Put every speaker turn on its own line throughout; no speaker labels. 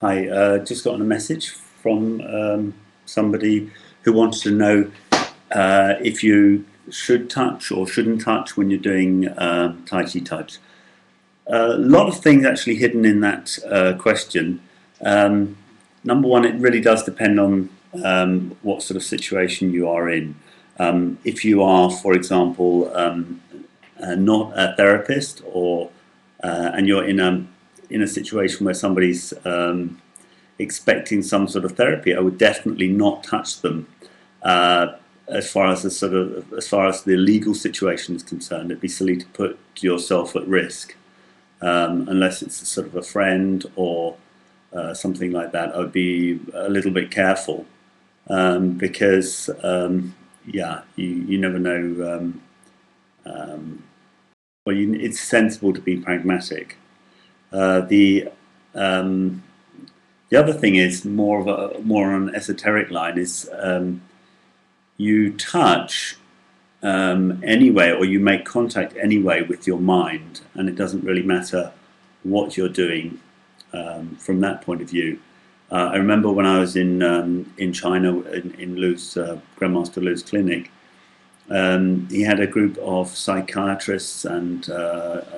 I just got a message from somebody who wants to know if you should touch or shouldn't touch when you're doing Tai Chi Touch. A lot of things actually hidden in that question. Um, Number one, it really does depend on what sort of situation you are in. If you are, for example, not a therapist, or and you're in a situation where somebody's expecting some sort of therapy, I would definitely not touch them. As far as the legal situation is concerned, it'd be silly to put yourself at risk unless it's a sort of a friend or something like that. I would be a little bit careful because yeah, you never know. It's sensible to be pragmatic. The The other thing is more on an esoteric line is you touch anyway, or you make contact anyway with your mind, and it doesn't really matter what you're doing from that point of view. I remember when I was in China in Lu's Grandmaster Lu's clinic. He had a group of psychiatrists and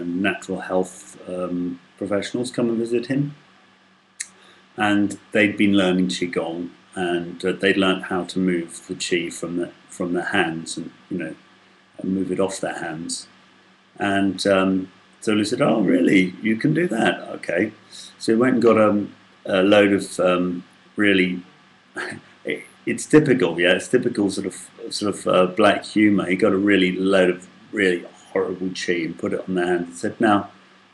natural health professionals come and visit him, and they'd been learning qigong, and they'd learned how to move the qi from their hands, and and move it off their hands. And so Lou said, "Oh, really? You can do that? Okay." So he went and got a load of really. It's typical, yeah. It's typical sort of black humour. He got a really load of really horrible chi and put it on their hands and said, "Now,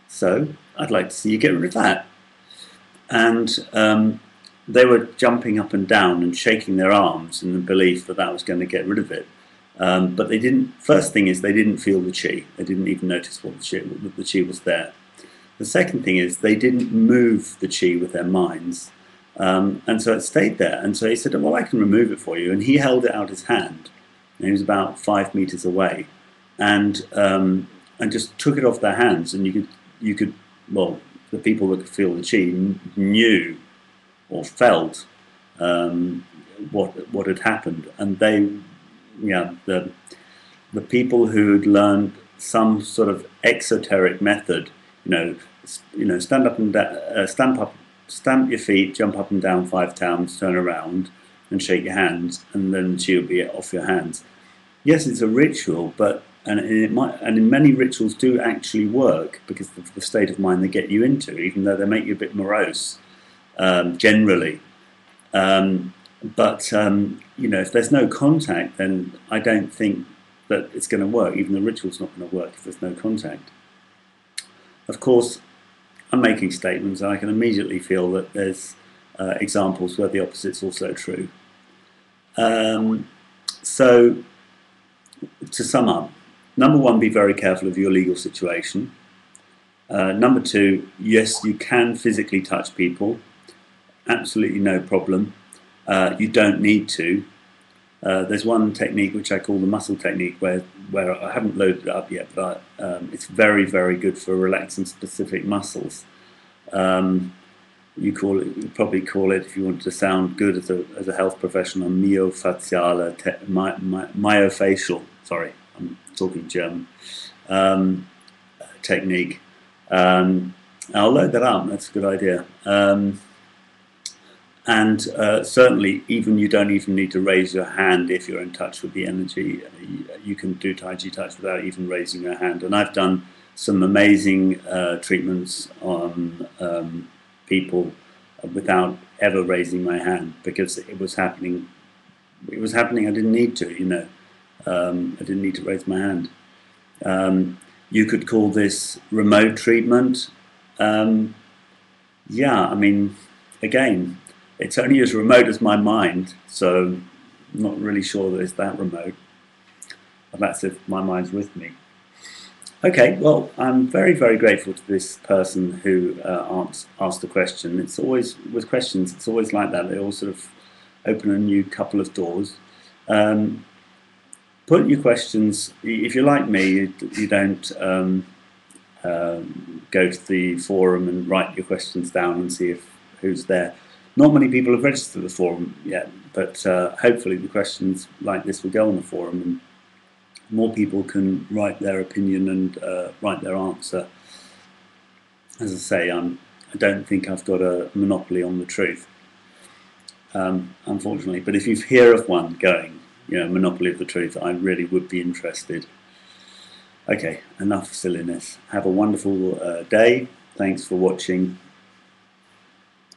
so I'd like to see you get rid of that." And they were jumping up and down and shaking their arms in the belief that that was going to get rid of it. But they didn't. First thing is they didn't feel the chi. They didn't even notice what the chi was there. The second thing is they didn't move the chi with their minds, and so it stayed there. And so he said, "Well, I can remove it for you." And he held it out his hand, and he was about 5 meters away, and just took it off their hands. And you could well, the people that could feel the chi knew or felt what had happened, and they, yeah, the people who'd learned some sort of exoteric method, stand up and stamp your feet, jump up and down 5 times, turn around, and shake your hands, and then chi will be off your hands. Yes, it's a ritual, but and in many rituals do actually work because of the state of mind they get you into, even though they make you a bit morose generally. But if there's no contact, then I don't think that it's going to work. Even the ritual's not going to work if there's no contact. Of course, I'm making statements, and I can immediately feel that there's examples where the opposite's also true. So, to sum up, number one, be very careful of your legal situation. Number two, yes, you can physically touch people. Absolutely no problem. You don't need to. There's one technique which I call the muscle technique, where I haven't loaded it up yet, but it's very, very good for relaxing specific muscles. You probably call it, if you want to sound good as a health professional, myofascial. Sorry, I'm talking German. Technique. I'll load that up. That's a good idea. And certainly, you don't even need to raise your hand if you're in touch with the energy. You can do Tai Chi Touch without even raising your hand. And I've done some amazing treatments on people without ever raising my hand, because it was happening. It was happening. I didn't need to, I didn't need to raise my hand. You could call this remote treatment. Yeah, I mean, again, it's only as remote as my mind, so I'm not really sure that it's that remote. But that's if my mind's with me. Okay, well, I'm very, very grateful to this person who asked the question. It's always, with questions, it's always like that. They all sort of open a new couple of doors. Put your questions, if you're like me, you don't go to the forum and write your questions down and see if who's there. Not many people have registered the forum yet, but hopefully the questions like this will go on the forum and more people can write their opinion and write their answer. As I say, I don't think I've got a monopoly on the truth, unfortunately. But if you hear of one going, monopoly of the truth, I really would be interested. Okay, enough silliness. Have a wonderful day. Thanks for watching.